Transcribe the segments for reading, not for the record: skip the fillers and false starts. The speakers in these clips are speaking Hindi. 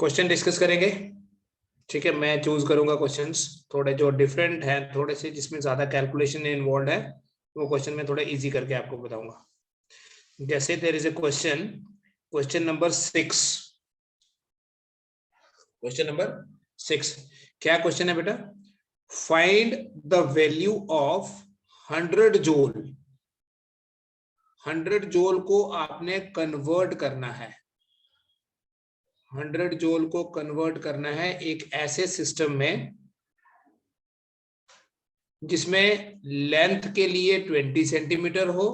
क्वेश्चन डिस्कस करेंगे। ठीक है, मैं चूज करूंगा क्वेश्चंस थोड़े जो डिफरेंट हैं, थोड़े से जिसमें ज्यादा कैलकुलेशन इन्वॉल्व है, वो क्वेश्चन मैं थोड़ा इजी करके आपको बताऊंगा। जैसे there is a question, question number 6। Question number 6 क्या क्वेश्चन है बेटा? Find the value of 100 joule. 100 joule को आपने कन्वर्ट करना है। 100 जूल को कन्वर्ट करना है एक ऐसे सिस्टम में जिसमें लेंथ के लिए 20 सेंटीमीटर हो,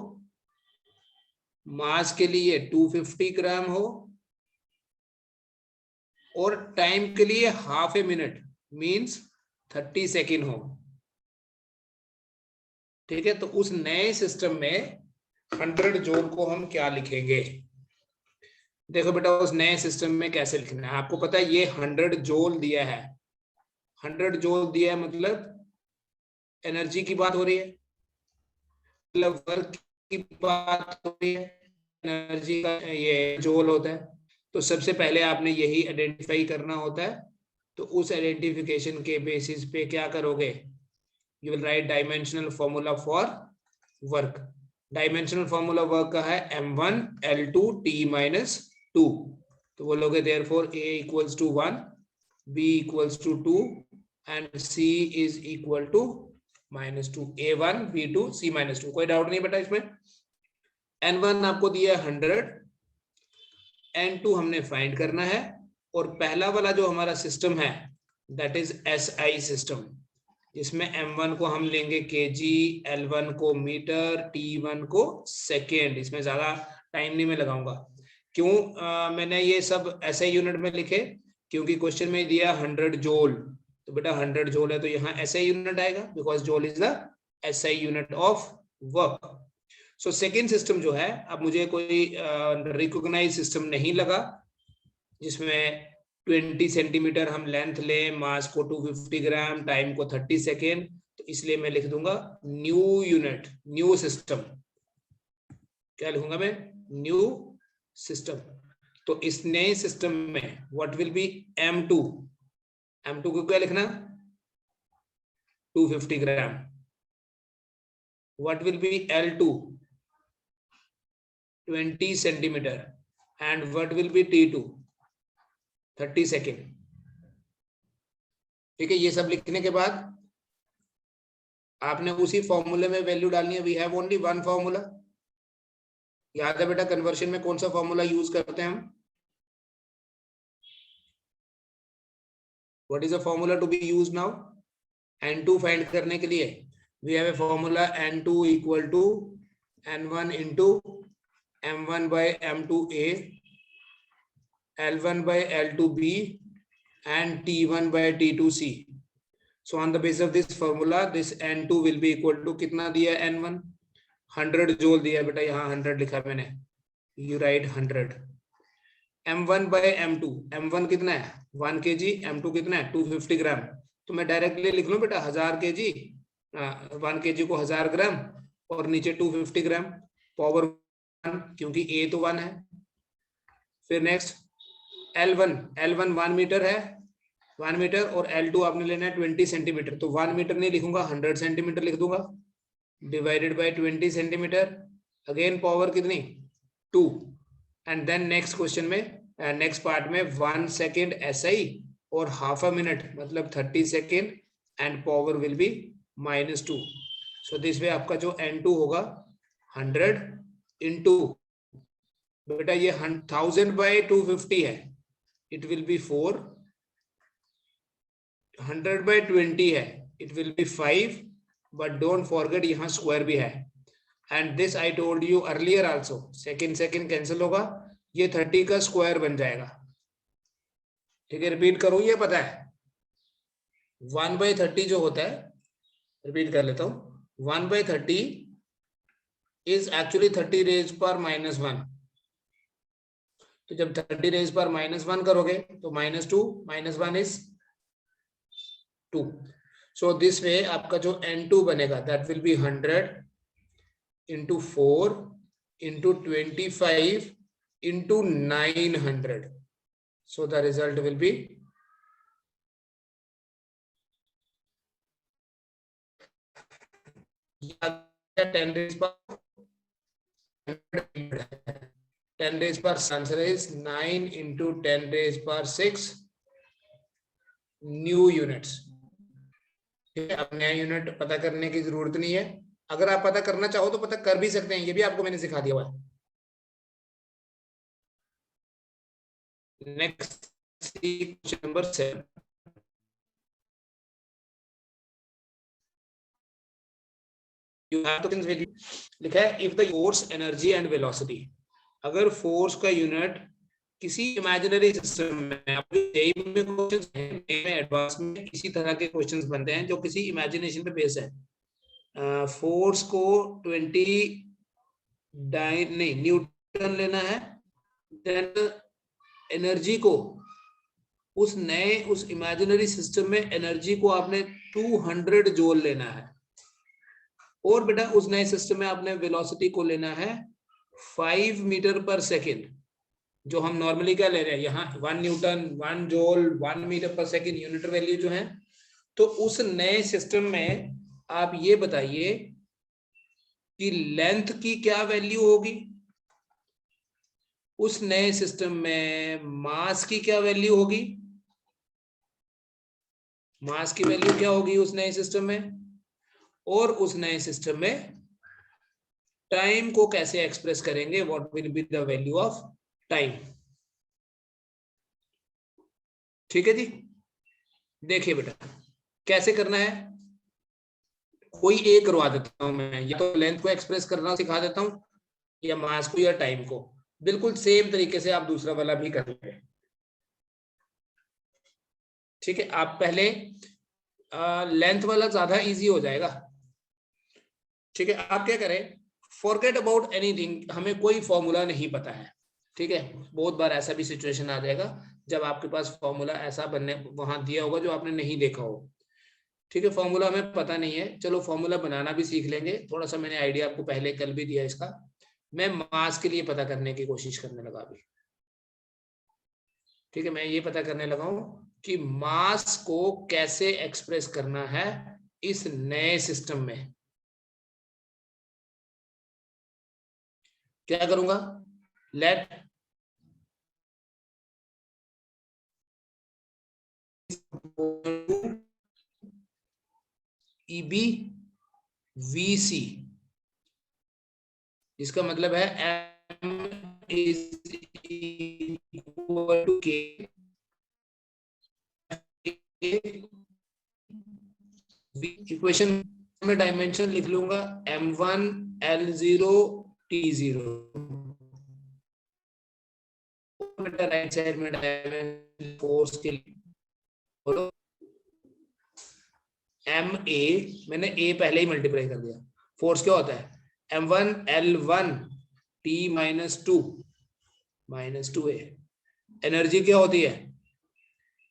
मास के लिए 250 ग्राम हो और टाइम के लिए half a minute means 30 second हो। ठीक है, तो उस नए सिस्टम में 100 जूल को हम क्या लिखेंगे? देखो बेटा, उस नए सिस्टम में कैसे लिखना है आपको पता है। ये 100 जूल दिया है। 100 जूल दिया है मतलब एनर्जी की बात हो रही है, मतलब वर्क की बात हो रही है। एनर्जी का ये जूल होता है। तो सबसे पहले आपने यही आइडेंटिफाई करना होता है। तो उस आइडेंटिफिकेशन के बेसिस पे क्या करोगे? You will write dimensional formula for work. Dimensional formula work का है m1 l2 t-2। तो बोलोगे therefore a equals to 1, b equals to 2 and c is equal to -2। a1 b2 c -2। कोई डाउट नहीं बेटा इसमें। n1 आपको दिया है 100, n2 हमने फाइंड करना है और पहला वाला जो हमारा सिस्टम है दैट इज SI सिस्टम, जिसमें m1 को हम लेंगे kg, l1 को मीटर, t1 को सेकेंड। इसमें ज्यादा टाइम नहीं मैं लगाऊंगा। क्यों मैंने ये सब SI यूनिट में लिखे? क्योंकि क्वेश्चन में दिया 100 जूल, तो बेटा 100 जूल है तो यहाँ SI यूनिट आएगा because joule is the SI unit of work. So second system जो है, अब मुझे कोई रिकॉग्नाइज सिस्टम नहीं लगा जिसमें 20 सेंटीमीटर हम लेंथ लें, मास को 250 ग्राम, टाइम को 30 सेकेंड। तो इसलिए मैं लिख दूंगा न्यू यूनिट, न्यू सिस्टम। क्या लिखूंगा मैं? New system. तो इस नए सिस्टम में what will B m2। m2 को क्या लिखना? 250 gram. What will be l2? 20 centimetre. And what will be t2? 30 second. ठीक है, ये सब लिखने के बाद आपने उसी फॉर्मूले में वैल्यू डालनी है। We have only one formula. याद है बेटा कन्वर्शन में कौन सा फॉर्मूला यूज करते हैं हम? What is the formula to be use now? n2 find करने के लिए we have a formula n2 equal to n1 into m1 by m2a, l1 by l2b and t1 by t2c. So on the basis of this formula, this n2 will be equal to कितना दिया है? n1 100 जूल दिया बेटा, यहाँ 100 लिखा मैंने, you write 100। m1 by m2, m1 कितना है? 1 kg, m2 कितना है? 250 ग्राम। तो मैं डायरेक्टली लिख लूँ बेटा 1000 kg, 1 kg को 1000 ग्राम और नीचे 250 ग्राम पावर 1 क्योंकि a तो 1 है। फिर नेक्स्ट L1 1 मीटर है, 1 मीटर, और L2 आपने लेना है 20 सेंटीमीटर। तो 1 मीटर नहीं लिखूंगा, 100 सेंटीमीटर लिख दूंगा, divided by 20 centimetre. Again power कितनी? 2। एंड देन नेक्स्ट क्वेश्चन में, नेक्स्ट पार्ट में 1 सेकेंड SI और हाफ अ मिनट मतलब 30 second and power will be -2। So this way आपका जो n2 होगा 100 इंटू बेटा ये 1000 बाय 250 है, it will be 4, 100 by 20 है, it will be 5, but don't forget यहाँ स्क्वायर भी है। and this I told you earlier also, second cancel होगा, ये 30 का स्क्वायर बन जाएगा। ठीक है, रिपीट करूं, ये पता है 1 by 30 जो होता है, रिपीट कर लेता हूं, 1 by 30 is actually 30 raised पर -1। तो जब 30 रेज पर -1 करोगे तो -2 -1 इज 2। सो दिस वे आपका जो n2 बनेगा that will be 100 into 4 into 25 into 900। So the result will be 10 raised power 10 raised power answer is 9 into 10 raised power 6 new units. ठीक है, अब नया यूनिट पता करने की जरूरत नहीं है, अगर आप पता करना चाहो तो पता कर भी सकते हैं, ये भी आपको मैंने सिखा दिया हुआ है। Next question number 7। लिखा है if the force energy and velocity, अगर फोर्स का यूनिट किसी इमेजिनरी सिस्टम में, में क्वेश्चंस हैं एडवांस में इसी तरह के क्वेश्चंस बनते हैं जो किसी इमेजिनेशन पे बेस है। फोर्स को 20 नहीं न्यूटन लेना है, देन एनर्जी को उस इमेजिनरी सिस्टम में एनर्जी को आपने 200 जूल लेना है, और बेटा उस नए सिस्टम में आपने वेलोसिटी को लेना है 5 मीटर पर सेकेंड, जो हम नॉर्मली क्या ले रहे हैं यहाँ 1 न्यूटन 1 जूल 1 मीटर पर सेकेंड यूनिट वैल्यू जो है। तो उस नए सिस्टम में आप ये बताइए कि लेंथ की क्या वैल्यू होगी, उस नए सिस्टम में मास की क्या वैल्यू होगी, मास की वैल्यू क्या होगी उस नए सिस्टम में, और उस नए सिस्टम में टाइम को कैसे एक्सप्रेस करेंगे, what will be the value of time. ठीक है जी, देखिए बेटा कैसे करना है, कोई एक करवा देता हूं मैं, या तो लेंथ को एक्सप्रेस करना सिखा देता हूं या मास को या टाइम को, बिल्कुल सेम तरीके से आप दूसरा वाला भी कर लेंगे। ठीक है, आप पहले लेंथ वाला ज्यादा इजी हो जाएगा। ठीक है, आप क्या करें, फॉरगेट अबाउट एनीथिंग, हमें कोई फॉर्मूला नहीं पता है। ठीक है, बहुत बार ऐसा भी सिचुएशन आ जाएगा जब आपके पास फॉर्मूला ऐसा बनने वहां दिया होगा जो आपने नहीं देखा हो। ठीक है, फॉर्मूला हमें पता नहीं है, चलो फॉर्मूला बनाना भी सीख लेंगे, थोड़ा सा मैंने आइडिया आपको पहले कल भी दिया इसका। मैं मास के लिए पता करने की कोशिश करने लगा अभी। ठीक है, मैं ये पता करने लगा हूं कि मास को कैसे एक्सप्रेस करना है इस नए सिस्टम में। क्या करूंगा, लेट ईबी वीसी, इसका मतलब है एम इज इक्वल टू के, इक्वेशन में डायमेंशन लिख लूंगा m1 l0 t0, right side में डायमेंशन फोर्स के लिए बोलो एम ए, मैंने ए पहले ही मल्टीप्लाई कर दिया, फोर्स क्या होता है m1 l1 t minus two A, energy क्या होती है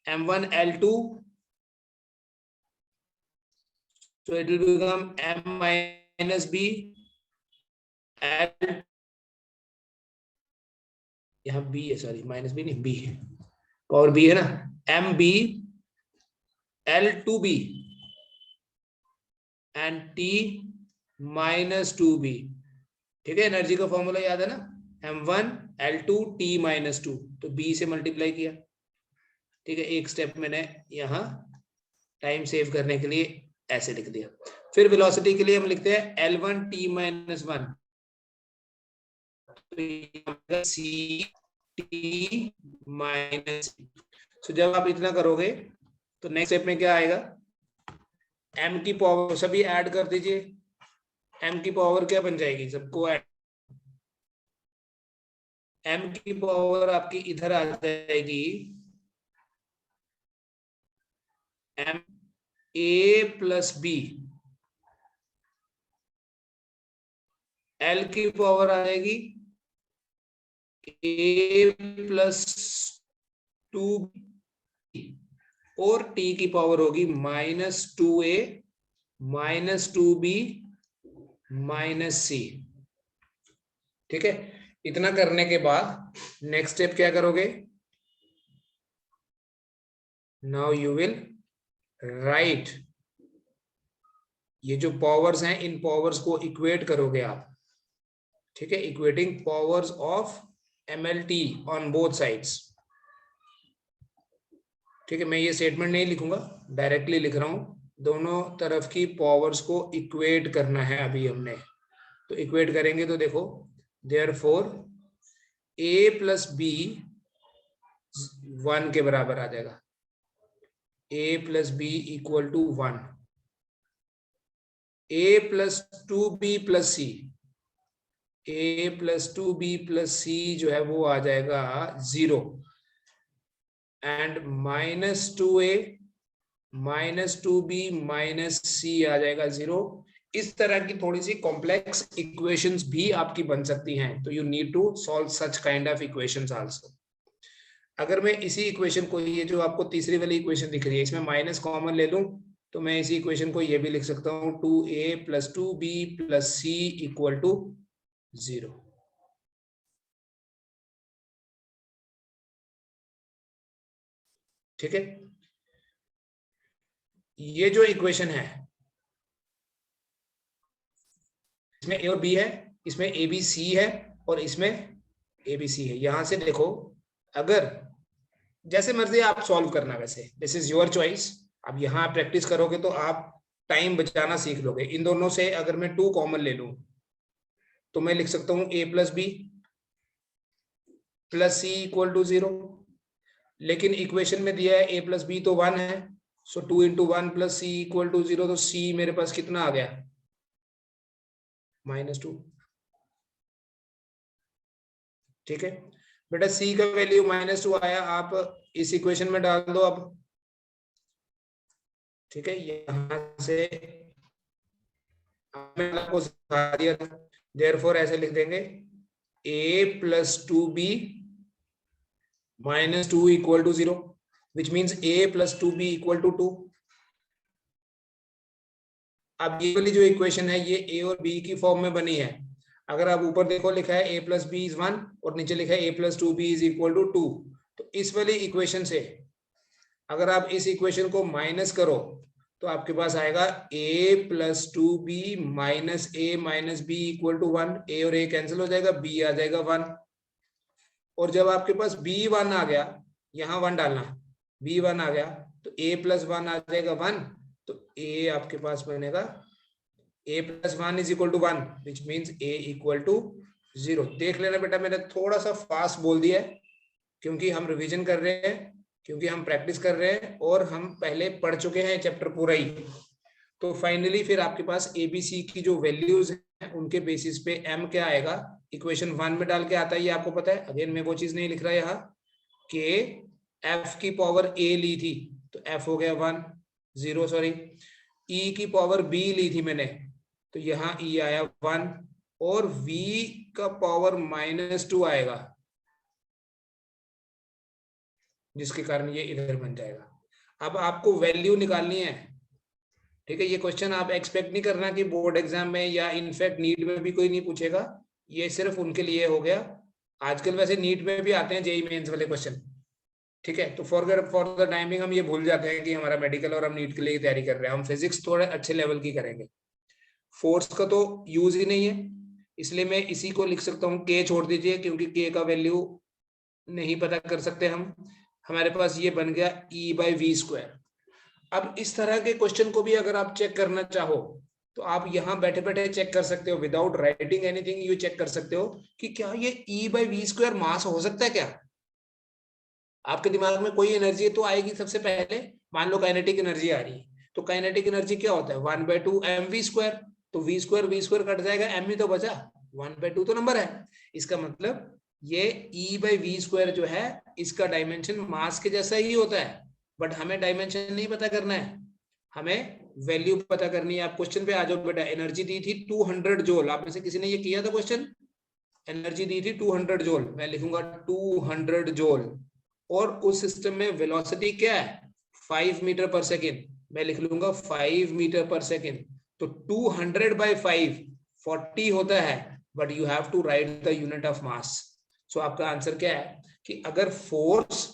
m1 l2, so it will become m minus b l, यहाँ b है, सॉरी माइनस बी नहीं b है, पावर b है ना, m b l2b and t minus 2b। ठीक है, एनर्जी का फॉर्मूला याद है ना, m1 l2 t माइनस 2, तो b से मल्टीप्लाई किया। ठीक है, एक स्टेप मैंने यहाँ टाइम सेव करने के लिए ऐसे लिख दिया। फिर वेलोसिटी के लिए हम लिखते हैं l1 t माइनस 1, तो c t माइनस, तो जब आप इतना करोगे तो नेक्स्ट स्टेप में क्या आएगा, m की पावर सभी ऐड कर दीजिए, m की पावर क्या बन जाएगी, सबको ऐड, m की पावर आपकी इधर आ जाएगी m a plus b, l की पावर आ जाएगी a प्लस 2 और t की पावर होगी minus 2a minus 2b minus c। ठीक है, इतना करने के बाद नेक्स्ट स्टेप क्या करोगे, नाउ यू विल राइट, ये जो पावर्स हैं इन पावर्स को इक्वेट करोगे आप, ठीक है, equating powers of MLT on both sides. ठीक है, मैं ये स्टेटमेंट नहीं लिखूंगा, डायरेक्टली लिख रहा हूं, दोनों तरफ की पावर्स को इक्वेट करना है अभी हमने। तो इक्वेट करेंगे तो देखो, देयरफॉर A प्लस बी 1 के बराबर आ जाएगा, A plus B equal to 1, A plus 2B plus C, A plus 2B plus C जो है वो आ जाएगा 0, एंड -2A -2B माइनस सी आ जाएगा 0। इस तरह की थोड़ी सी कॉम्प्लेक्स इक्वेशंस भी आपकी बन सकती हैं, तो you need to solve such kind of equations also. अगर मैं इसी इक्वेशन को, ये जो आपको तीसरी वाली इक्वेशन दिख रही है, इसमें माइनस कॉमन ले लूं, तो मैं इसी इक्वेशन को ये भी लिख सकता हूं 2A plus 2B plus C equal to 0। ठीक है, ये जो इक्वेशन है इसमें A और B है, इसमें ABC है और इसमें ABC है। यहां से देखो, अगर जैसे मर्जी आप सॉल्व करना, वैसे दिस इज योर चॉइस। अब यहाँ प्रैक्टिस करोगे तो आप टाइम बचाना सीख लोगे। इन दोनों से अगर मैं 2 कॉमन ले लूं तो मैं लिख सकता हूं A plus B plus C equal to 0, लेकिन इक्वेशन में दिया है A प्लस बी तो 1 है, so 2 into 1 plus C equal to 0, तो C मेरे पास कितना आ गया, -2। ठीक है बेटा, C का वैल्यू -2 आया, आप इस इक्वेशन में डाल दो अब। ठीक है, यहां से मैंने आपको सिखा दिया था, देयरफॉर ऐसे लिख देंगे A plus 2B -2 equal to 0, which means A plus 2B equal to 2। अब ये वाली जो इक्वेशन है ये A और B की फॉर्म में बनी है। अगर आप ऊपर देखो, लिखा है A प्लस बी इज 1 और नीचे लिखा है A plus 2B is equal to 2, तो इस वाली इक्वेशन से अगर आप इस इक्वेशन को माइनस करो तो आपके पास आएगा A plus 2B minus A minus B equal to 1। A और A कैंसिल हो जाएगा, B आ जाएगा 1। और जब आपके पास B1 आ गया, यहाँ 1 डालना, B1 आ गया तो A प्लस 1 आ जाएगा 1, तो A आपके पास बनेगा A plus 1 is equal to 1, which means A equal to 0। देख लेना बेटा, मैंने थोड़ा सा फास्ट बोल दिया है क्योंकि हम रिवीजन कर रहे हैं, क्योंकि हम प्रैक्टिस कर रहे हैं और हम पहले पढ़ चुके हैं चैप्टर पूरा ही। तो फाइनली फिर आपके पास ABC की जो वैल्यूज हैं उनके बेसिस पे M क्या आएगा, इक्वेशन 1 में डाल के आता है, ये आपको पता है। अगेन मैं वो चीज नहीं लिख रहा यहाँ कि F की पावर A ली थी तो F हो गया 1 0, सॉरी E की पावर B ली थी मैंने तो यहाँ E आया 1, और V का पावर -2 आएगा जिसके कारण ये इधर बन जाएगा। अब आपको वैल्यू निकालनी है। ठीक है, ये क्वेश्चन आप एक्सपेक्ट नहीं करना कि बोर्ड एग्जाम में या इनफैक्ट नीट में भी कोई नहीं पूछेगा, ये सिर्फ उनके लिए हो गया। आजकल वैसे नीट में भी आते हैं जेई मेंस वाले क्वेश्चन। ठीक है, तो फॉर द टाइमिंग हम ये भूल जाते हैं कि हमारा मेडिकल और हम नीट के लिए तैयारी कर रहे हैं, हम फिजिक्स थोड़े अच्छे लेवल की करेंगे। फोर्स का तो यूज ही नहीं है, इसलिए मैं इसी को लिख सकता हूँ के छोड़ दीजिए, क्योंकि के का वैल्यू नहीं पता कर सकते हम। हमारे पास ये बन गया E/v²। अब इस तरह के क्वेश्चन को भी अगर आप चेक करना चाहो तो आप यहाँ बैठे बैठे चेक कर सकते हो, without writing anything you check कर सकते हो कि क्या ये E/v² मास हो सकता है क्या। आपके दिमाग में कोई एनर्जी तो आएगी सबसे पहले, मान लो काइनेटिक एनर्जी आ रही है, तो काइनेटिक एनर्जी क्या होता है 1/2 mv², तो v² कट जाएगा, m ही तो बचा, 1/2 तो नंबर है। इसका मतलब ये E/v² जो है इसका डायमेंशन मास के जैसा ही होता है, बट हमें डायमेंशन नहीं पता करना है, हमें वैल्यू पता करनी है। आप क्वेश्चन पे आ जाओ बेटा, एनर्जी दी थी 200 जूल, आप में से किसी ने ये किया था क्वेश्चन, एनर्जी दी थी 200 जूल, मैं लिखूंगा 200 जूल, और उस सिस्टम में वेलोसिटी क्या है 5 मीटर पर सेकेंड, मैं लिख लूंगा 5 मीटर पर सेकेंड। तो 200/5 40 होता है, but you have to write the unit of mass. So आपका आंसर क्या है कि अगर फोर्स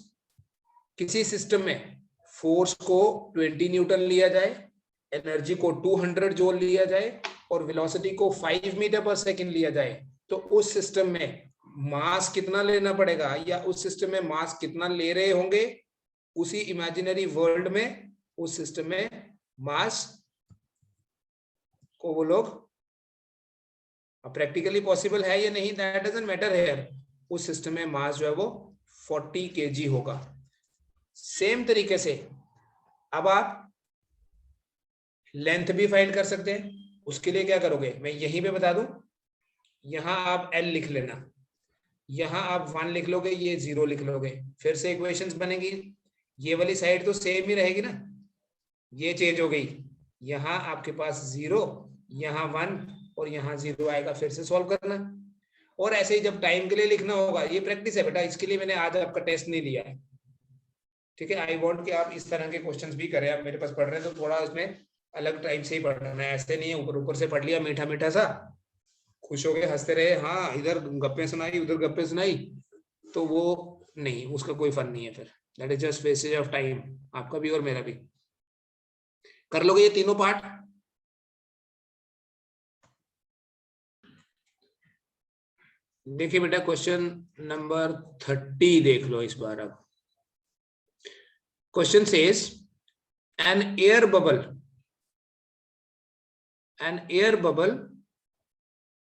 किसी सिस्टम में फोर्स को 20 न्यूटन लिया जाए, एनर्जी को 200 जूल लिया जाए और वेलोसिटी को 5 मीटर पर सेकंड लिया जाए, तो उस सिस्टम में मास कितना लेना पड़ेगा, या उस सिस्टम में मास कितना ले रहे होंगे उसी इमेजिनरी वर्ल्ड में, उस सिस्टम में मास को वो लोग, प्रैक्टिकली पॉसिबल है या नहीं दैट डजंट मैटर हियर, उस सिस्टम में मास जो है वो 40 kg होगा। सेम तरीके से अब आप लेंथ भी फाइंड कर सकते हैं। उसके लिए क्या करोगे, मैं यहीं पे बता दूं, यहां आप L लिख लेना, यहां आप 1 लिख लोगे, ये 0 लिख लोगे, फिर से इक्वेशंस बनेगी। ये वाली साइड तो सेम ही रहेगी ना, ये चेंज हो गई, यहाँ आपके पास 0, यहाँ 1 और यहाँ 0 आएगा, फिर से सॉल्व करना। और ऐसे ही जब टाइम के लिए लिखना होगा, ये प्रैक्टिस है बेटा, इसके लिए मैंने आज आपका टेस्ट नहीं लिया है, ठीक है। आई वांट कि आप इस तरह के क्वेश्चंस भी करें, आप मेरे पास पढ़ रहे हैं तो थोड़ा इसमें अलग टाइप से ही पढ़ना है, ऐसे नहीं है ऊपर ऊपर से पढ़ लिया मीठा मीठा सा, खुश हो गए हंसते रहे, हाँ इधर गप्पे सुनाई उधर गप्पे सुनाई, तो वो नहीं, उसका कोई फन नहीं है फिर, that is just wastage of time, आपका भी और मेरा भी। कर लोगे ये तीनों पार्ट? देखिए बेटा क्वेश्चन नंबर 30 देख लो इस बार। अब question says an air bubble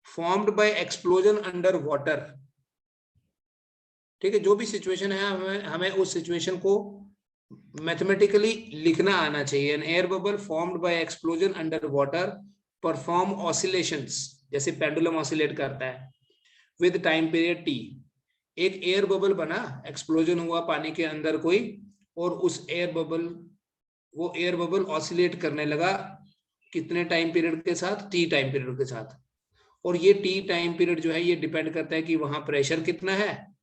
formed by explosion under water, ठीक है। जो भी सिचुएशन है हमें उस सिचुएशन को मैथमेटिकली लिखना आना चाहिए। An air bubble formed by explosion under water perform oscillations, जैसे पेंडुलम ऑसिलेट करता है, विद टाइम पीरियड टी। एक एयर बबल बना, एक्सप्लोजन हुआ पानी के अंदर कोई, और उस वो एयर बबल ऑसिलेट करने लगा कितने टाइम पीरियड के साथ, टी टाइम पीरियड के साथ। और ये टी टाइम पीरियड जो है ये डिपेंड करता है कि वहां प्रेशर कितना है,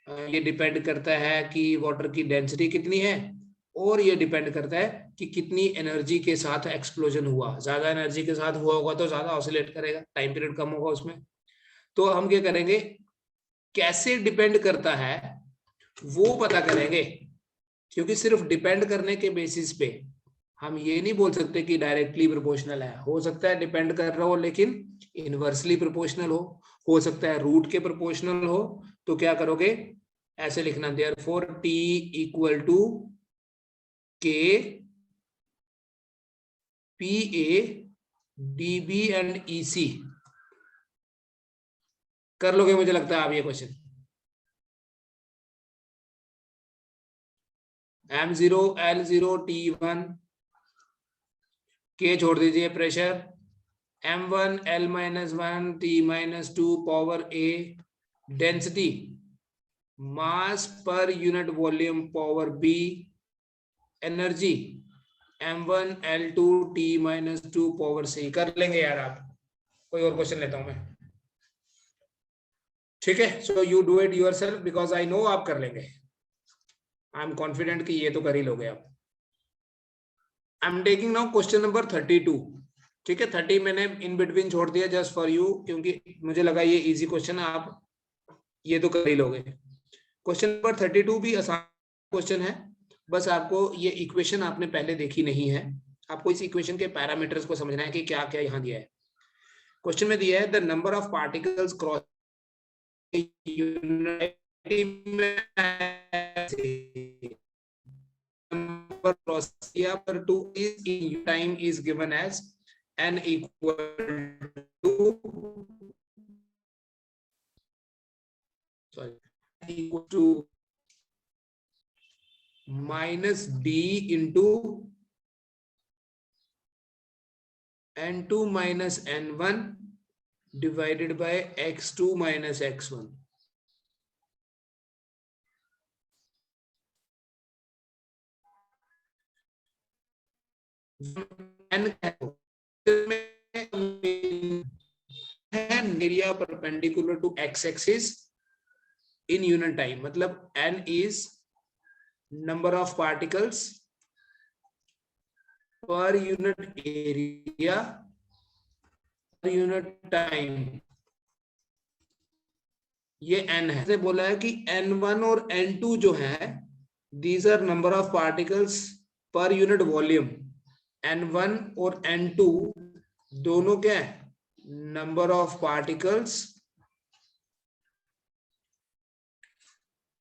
ये डिपेंड करता है कि वाटर की डेंसिटी कितनी है, और ये डिपेंड करता है कि कितनी एनर्जी के साथ एक्सप्लोजन हुआ। ज्यादा एनर्जी के साथ हुआ होगा तो ज्यादा ऑसिलेट करेगा, टाइम पीरियड कम होगा उसमें। तो हम क्या करेंगे, कैसे डिपेंड करता है वो पता करेंगे, क्योंकि सिर्फ डिपेंड करने के बेसिस पे हम ये नहीं बोल सकते कि डायरेक्टली प्रोपोर्शनल है। हो सकता है डिपेंड कर रहा हो लेकिन इनवर्सली प्रोपोर्शनल हो सकता है रूट के प्रोपोर्शनल हो। तो क्या करोगे, ऐसे लिखना, देयरफॉर T इक्वल टू K PA DB and EC। कर लोगे मुझे लगता है आप ये question. M0 L0 T1, K छोड़ दीजिए pressure, M1 L-1 T-2 power A, density mass per unit volume power B, energy M1 L2 T-2 power C। कर लेंगे यार आप, कोई और क्वेश्चन लेता हूं मैं, ठीक है। So you do it yourself because I know आप कर लेंगे, आई एम कॉन्फिडेंट कि ये तो कर ही लोगे आप। I am taking now question number 32, ठीक है। 30 मैंने इन बिटवीन छोड़ दिया जस्ट फॉर यू, क्योंकि मुझे लगा ये इजी क्वेश्चन है, आप ये तो कर ही लोगे। क्वेश्चन नंबर 32 भी आसान क्वेश्चन है, बस आपको ये इक्वेशन आपने पहले देखी नहीं है, आपको इस इक्वेशन के पैरामीटर्स को समझना है कि क्या क्या यहाँ दिया है। क्वेश्चन में दिया है the number of particles cross पर 2 is in time is given as n equal to minus d into n2 minus n1 divided by x2 minus x1. area perpendicular to x-axis in unit time, मतलब n is number of particles per unit area per unit time, ये n है। बोला है कि n1 और n2 जो है these are number of particles per unit volume. N1 और N2 दोनों क्या है, number of particles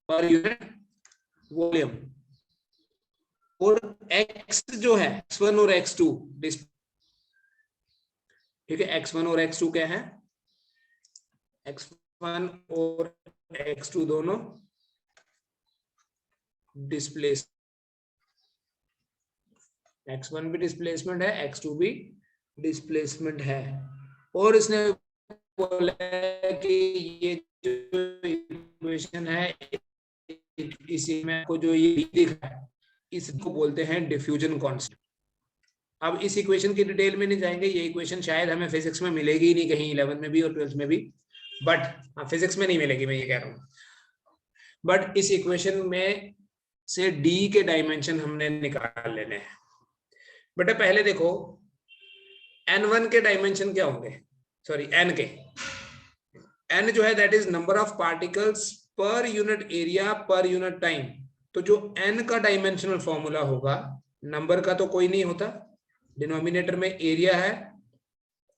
per unit volume, और x जो है x1 और x2, ठीक है, x1 और x2 क्या है, x1 और x2 दोनों डिस्प्लेस, x1 भी डिस्प्लेसमेंट है, x2 भी डिस्प्लेसमेंट है। और इसने बोला कि ये जो इक्वेशन है इसी में आपको जो ये दिख रहा है इसको बोलते हैं डिफ्यूजन कांस्टेंट। अब इस इक्वेशन की डिटेल में नहीं जाएंगे, ये इक्वेशन शायद हमें फिजिक्स में मिलेगी ही नहीं कहीं, 11 में भी और 12th में भी, बट फिजिक्स में नहीं मिलेगी, मैं ये कह रहा हूँ। बट इस इक्वेशन में से डी के डायमेंशन हमने निकाल लेने हैं। बेटा पहले देखो n1 के डायमेंशन क्या होंगे, सॉरी n के, n जो है that is number of particles per unit area per unit time. तो जो n का डायमेंशनल फॉर्मूला होगा, नंबर का तो कोई नहीं होता, डिनोमिनेटर में एरिया है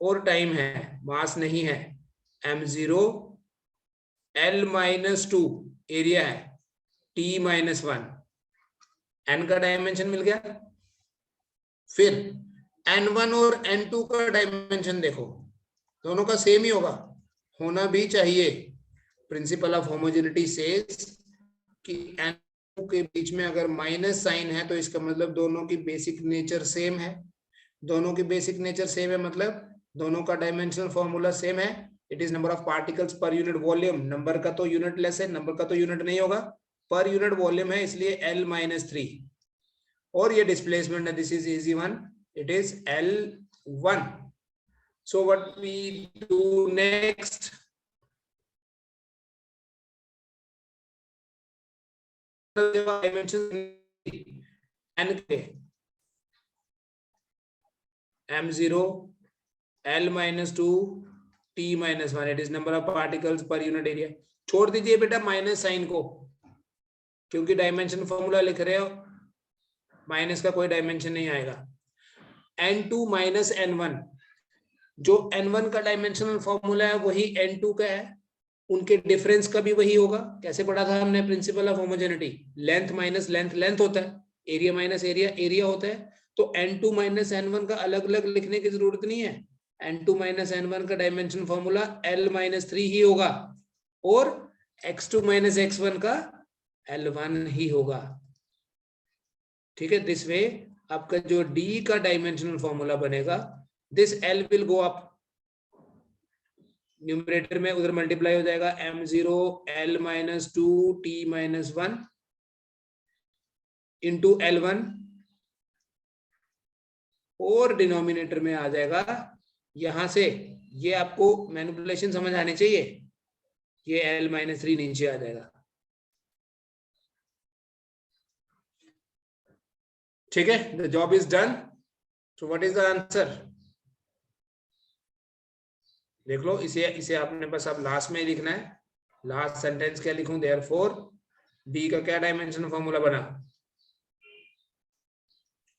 और टाइम है, मास नहीं है, m0 L-2 एरिया है, T-1, n का डायमेंशन मिल गया। फिर n1 और n2 का डायमेंशन देखो, दोनों का सेम ही होगा, होना भी चाहिए। प्रिंसिपल ऑफ होमोजेनिटी सेज कि n2 के बीच में अगर माइनस साइन है तो इसका मतलब दोनों की बेसिक नेचर सेम है, दोनों की बेसिक नेचर सेम है मतलब दोनों का डायमेंशनल फॉर्मूला सेम है। It is number of particles per unit volume, number का तो यूनिट लेस है, नंबर का तो यूनिट नहीं होगा, पर यूनिट वॉल्यूम है इसलिए L-3, और ये डिस्प्लेसमेंट है, this is easy one, it is L1. So what we do next, dimensions n के m0 L-2 T-1, it is number of particles per unit area। छोड़ दीजिए बेटा माइनस साइन को, क्योंकि डायमेंशन फॉर्मूला लिख रहे हो, माइनस का कोई डायमेंशन नहीं आएगा। n2 माइनस n1, जो n1 का डायमेंशनल फॉर्मूला है वही n2 का है, उनके डिफरेंस का भी वही होगा। कैसे पढ़ा था हमने principle of homogeneity, length minus length length होता है, एरिया माइनस एरिया एरिया होता है। तो n2 माइनस n1 का अलग अलग लिखने की जरूरत नहीं है, n2 माइनस n1 का डायमेंशन फॉर्मूला L-3 ही होगा, और x2 माइनस x1 का L1 ही होगा। ठीक है, दिस वे आपका जो D का डायमेंशनल फॉर्मूला बनेगा, this L will go up, numerator में उधर मल्टीप्लाई हो जाएगा, m0 L-2 T-1 into L1, और डिनोमिनेटर में आ जाएगा, यहां से ये आपको मैनिपुलेशन समझ आनी चाहिए, ये L-3 नीचे आ जाएगा। ठीक है, the job is done. So what is the answer, देख लो, इसे आपने बस अब लास्ट में ही लिखना है। लास्ट सेंटेंस क्या लिखूं, देयरफॉर डी का क्या डायमेंशन फॉर्मूला बना,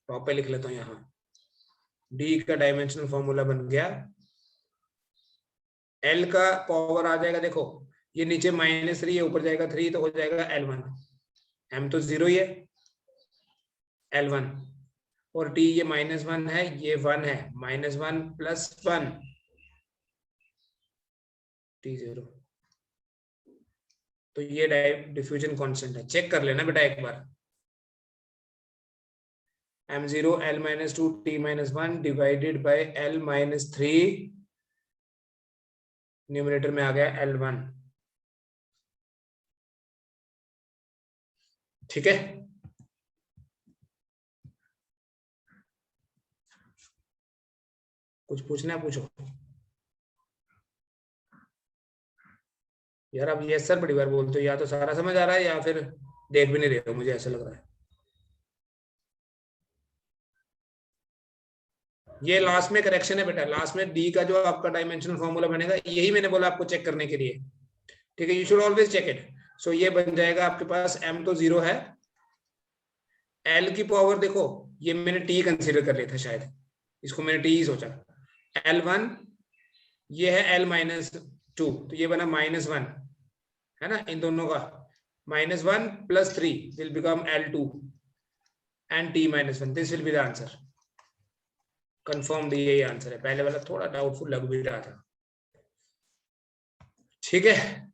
टॉप पे लिख लेता हूं, यहां डी का डायमेंशनल फॉर्मूला बन गया, एल का पावर आ जाएगा, देखो ये नीचे -3 है, ऊपर जाएगा 3 तो हो जाएगा L1, m तो 0 ही है L1, और t ये -1 है, ये 1 है, -1 + 1 T0, तो ये डिफ्यूजन कांस्टेंट है, चेक कर लेना बेटा एक बार। m0 L-2 T-1 divided by L-3, numerator में आ गया L1। ठीक है, कुछ पूछना है पूछो यार। अब ये सर बड़ी बार बोलते हो, या तो सारा समझ आ रहा है या फिर देख भी नहीं रहे हो, मुझे ऐसा लग रहा है। ये लास्ट में करेक्शन है बेटा, लास्ट में डी का जो आपका डायमेंशनल फॉर्मूला बनेगा, यही मैंने बोला आपको चेक करने के लिए। ठीक है, you should always check it. So ये बन जाएगा आपके पास, m तो 0 है, एल की पावर देखो, ये मैंने टी कंसीडर कर लिया था शायद, इसको मैंने टी ही सोचा। L1 ये है L माइनस 2, तो ये बना -1 है ना, इन दोनों का -1 + 3 will become L2 and T -1, this will be the answer. Confirm यही आंसर है, पहले वाला थोड़ा डाउटफुल लग भी रहा था। ठीक है।